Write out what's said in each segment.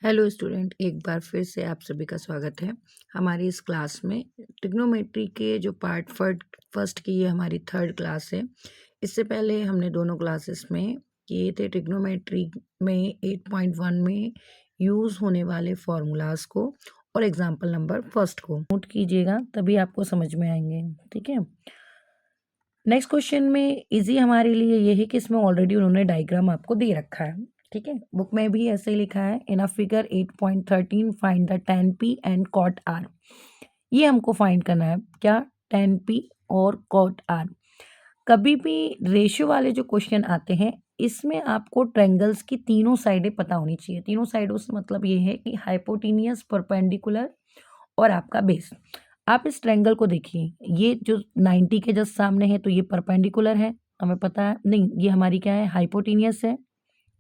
Hello student, एक बार फिर से आप सभी का स्वागत है हमारी इस क्लास में। ट्रिग्नोमेट्री के जो पार्ट फर्स्ट की ये हमारी थर्ड क्लास है। इससे पहले हमने दोनों क्लासेस में किए थे ट्रिग्नोमेट्री में 8.1 में यूज़ होने वाले फॉर्मूलाज को और एग्जाम्पल नंबर फर्स्ट को नोट कीजिएगा, तभी आपको समझ में आएंगे। ठीक है, नेक्स्ट क्वेश्चन में इजी हमारे लिए ये है कि इसमें ऑलरेडी उन्होंने डायग्राम आपको दे रखा है। ठीक है, बुक में भी ऐसे ही लिखा है, in a figure 8.13 find the tan p and cot r। ये हमको फाइंड करना है, क्या? tan p और cot r। कभी भी रेशियो वाले जो क्वेश्चन आते हैं इसमें आपको ट्रायंगल्स की तीनों साइडें पता होनी चाहिए। तीनों साइडों से मतलब ये है कि हाइपोटेनियस, परपेंडिकुलर और आपका बेस। आप इस ट्रायंगल को देखिए, ये जो 90 के जस्ट सामने है तो ये परपेंडिकुलर है, हमें पता है। नहीं, ये हमारी क्या है, हाइपोटेनियस है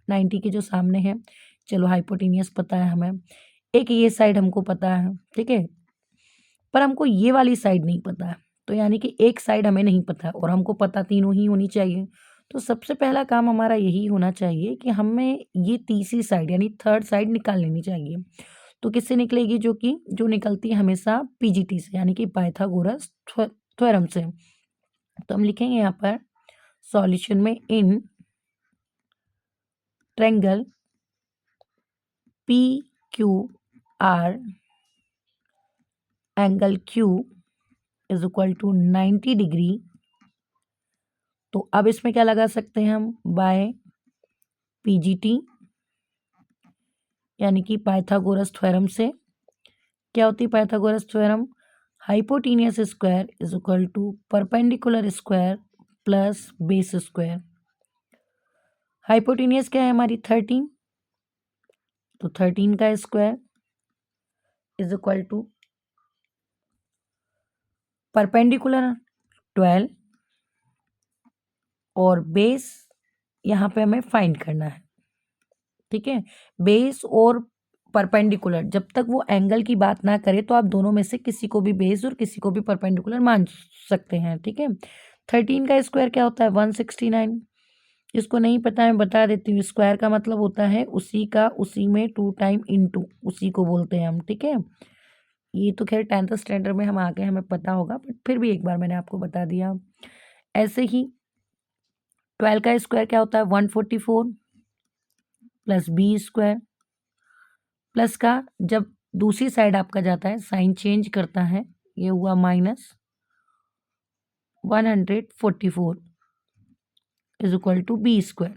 90 के जो सामने है। चलो हाइपोटेनियस पता है हमें। एक ये साइड हमको पता है, ठीक है, पर हमको ये वाली साइड नहीं पता है। तो यानी कि एक साइड हमें नहीं पता है और हमको पता तीनों ही होनी चाहिए। तो सबसे पहला काम हमारा यही होना चाहिए कि हमें ये तीसरी साइड यानी थर्ड साइड निकाल लेनी चाहिए। तो किससे निकलेगी? जो निकलती है हमेशा पीजीटी से, यानी कि पाइथागोरस थ्योरम से। तो हम लिखेंगे यहाँ पर सॉल्यूशन में, in triangle P Q R angle Q is equal to 90 degree. तो अब इसमें क्या लगा सकते हैं हम? बाय पीजीटी, यानी कि पाइथागोरस थ्योरम से। क्या होती है Pythagoras theorem? Hypotenuse square is equal to perpendicular square plus base square. Hypotenuse क्या है हमारी? 13। तो 13 का square is equal to perpendicular 12 और बेस यहाँ पे हमें फाइंड करना है। ठीक है, बेस और परपेंडिकुलर, जब तक वो एंगल की बात ना करे तो आप दोनों में से किसी को भी बेस और किसी को भी परपेंडिकुलर मान सकते हैं। ठीक है, 13 का स्क्वायर क्या होता है? 169। इसको नहीं पता, मैं बता देती हूँ। स्क्वायर का मतलब होता है उसी का उसी में 2 टाइम इनटू, उसी को बोलते हैं हम। ठीक है, ये तो खैर 10th स्टैंडर्ड में हम आ गए, हमें पता होगा, बट फिर भी एक बार मैंने आपको बता दिया। ऐसे ही 12 का स्क्वायर क्या होता है? 144 प्लस बी स्क्वायर प्लस का, जब दूसरी साइड आपका जाता है साइन चेंज करता है, ये हुआ minus 144 is equal to B square.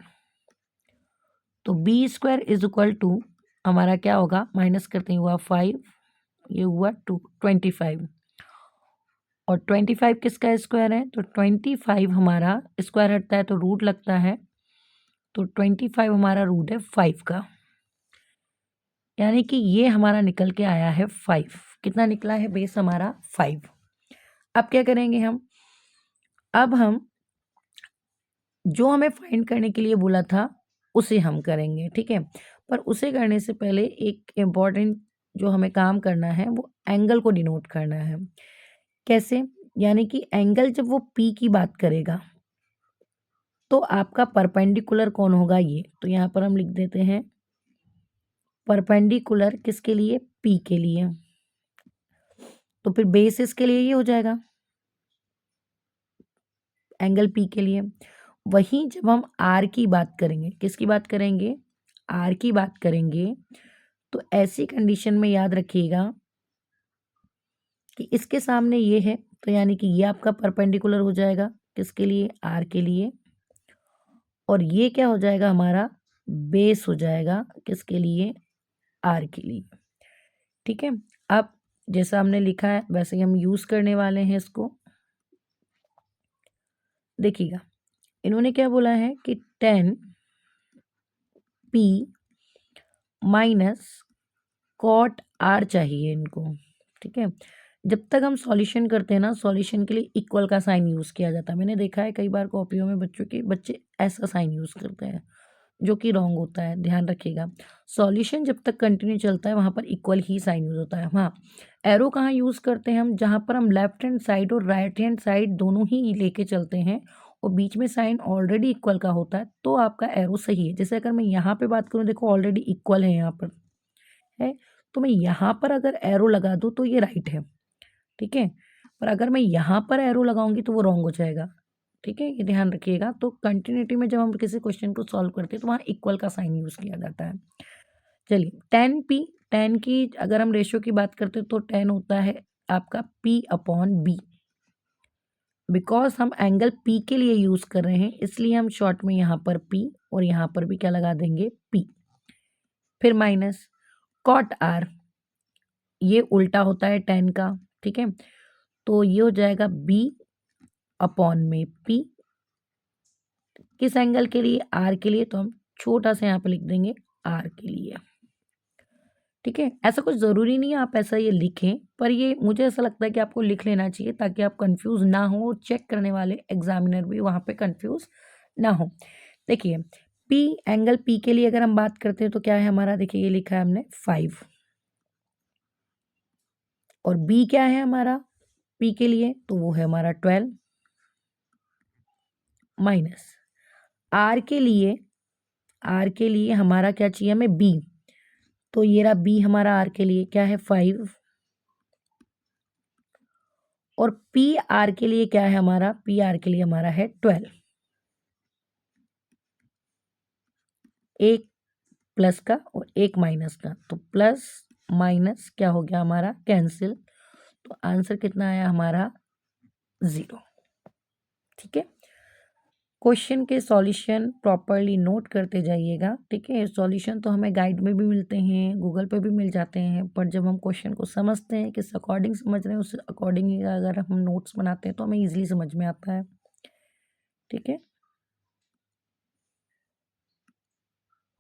तो B square is equal to हमारा क्या होगा? माइनस करते ही हुआ 5, ये हुआ 25। और 25 किसका स्क्वायर है? तो 25 हमारा स्क्वायर हटता है तो रूट लगता है, तो 25 हमारा रूट है 5 का, यानी कि ये हमारा निकल के आया है 5। कितना निकला है? बेस हमारा 5। अब क्या करेंगे हम? अब हम जो हमें फाइंड करने के लिए बोला था उसे हम करेंगे। ठीक है, पर उसे करने से पहले एक इम्पॉर्टेंट जो हमें काम करना है वो एंगल को डिनोट करना है। कैसे? यानी कि एंगल जब वो पी की बात करेगा तो आपका परपेंडिकुलर कौन होगा? ये तो यहाँ पर हम लिख देते हैं परपेंडिकुलर किसके लिए? पी के लिए। तो फिर बेस इसके लिए ये हो जाएगा, एंगल पी के लिए। वहीं जब हम आर की बात करेंगे, किसकी बात करेंगे? आर की बात करेंगे, तो ऐसी कंडीशन में याद रखिएगा कि इसके सामने ये है, तो यानी कि ये आपका परपेंडिकुलर हो जाएगा किसके लिए? आर के लिए। और ये क्या हो जाएगा? हमारा बेस हो जाएगा किसके लिए? आर के लिए। ठीक है, अब जैसा हमने लिखा है वैसे ही हम यूज करने वाले हैं इसको। देखिएगा, इन्होंने क्या बोला है कि 10p माइनस कॉट आर चाहिए इनको। ठीक है, जब तक हम सॉल्यूशन करते हैं ना, सॉल्यूशन के लिए इक्वल का साइन यूज़ किया जाता है। मैंने देखा है कई बार कॉपियों में बच्चे ऐसा साइन यूज़ करते हैं, जो कि रॉन्ग होता है, ध्यान रखिएगा। सॉल्यूशन जब तक कंटिन्यू चलता है वहाँ पर इक्वल ही साइन यूज़ होता है। हाँ, एरो कहाँ यूज़ करते हैं हम? जहाँ पर हम लेफ्ट हैंड साइड और राइट हैंड साइड दोनों ही लेके चलते हैं और बीच में साइन ऑलरेडी इक्वल का होता है, तो आपका एरो सही है। जैसे अगर मैं यहाँ पे बात करूँ, देखो ऑलरेडी इक्वल है यहाँ पर, है, तो मैं यहाँ पर अगर एरो लगा दूँ तो ये राइट है, ठीक है? पर अगर मैं यहाँ पर एरो लगाऊंगी तो वो रॉन्ग हो जाएगा, ठीक है? ये ध्यान रखिएगा। तो कंटिन्यूटी में जब हम किसी क्वेश्चन को सॉल्व करते हैं तो वहाँ इक्वल का साइन यूज़ किया जाता है। चलिए, tan p, tan की अगर हम रेशियो की बात करते हैं तो tan होता है आपका p अपॉन b। बिकॉज हम एंगल p के लिए यूज़ कर रहे हैं इसलिए हम शॉर्ट में यहाँ पर p और यहाँ पर भी क्या लगा देंगे p। फिर माइनस cot r, ये उल्टा होता है tan का, ठीक है? तो ये हो जाएगा b अपॉन में p। किस एंगल के लिए? r के लिए, तो हम छोटा सा यहाँ पे लिख देंगे r के लिए, ठीक है? ऐसा कुछ ज़रूरी नहीं है आप ऐसा ये लिखें, पर ये मुझे ऐसा लगता है कि आपको लिख लेना चाहिए ताकि आप कंफ्यूज ना हो और चेक करने वाले एग्जामिनर भी वहाँ पे कंफ्यूज ना हो। देखिए, p, एंगल p के लिए अगर हम बात करते हैं तो क्या है हमारा, देखिए ये लिखा है हमने 5, और b क्या है हमारा p के लिए, तो वो है हमारा 12, माइनस r के लिए, r के लिए हमारा क्या चाहिए हमें b, तो ये रहा b हमारा r के लिए क्या है 5, और पी आर के लिए क्या है हमारा, पी आर के लिए हमारा है 12। एक प्लस का और एक माइनस का, तो प्लस माइनस क्या हो गया हमारा कैंसिल, तो आंसर कितना आया हमारा 0, ठीक है? क्वेश्चन के सॉल्यूशन प्रॉपरली नोट करते जाइएगा, ठीक है? सॉल्यूशन तो हमें गाइड में भी मिलते हैं, गूगल पे भी मिल जाते हैं, पर जब हम क्वेश्चन को समझते हैं, किस अकॉर्डिंग समझ रहे हैं, उस अकॉर्डिंग अगर हम नोट्स बनाते हैं तो हमें ईजिली समझ में आता है, ठीक है?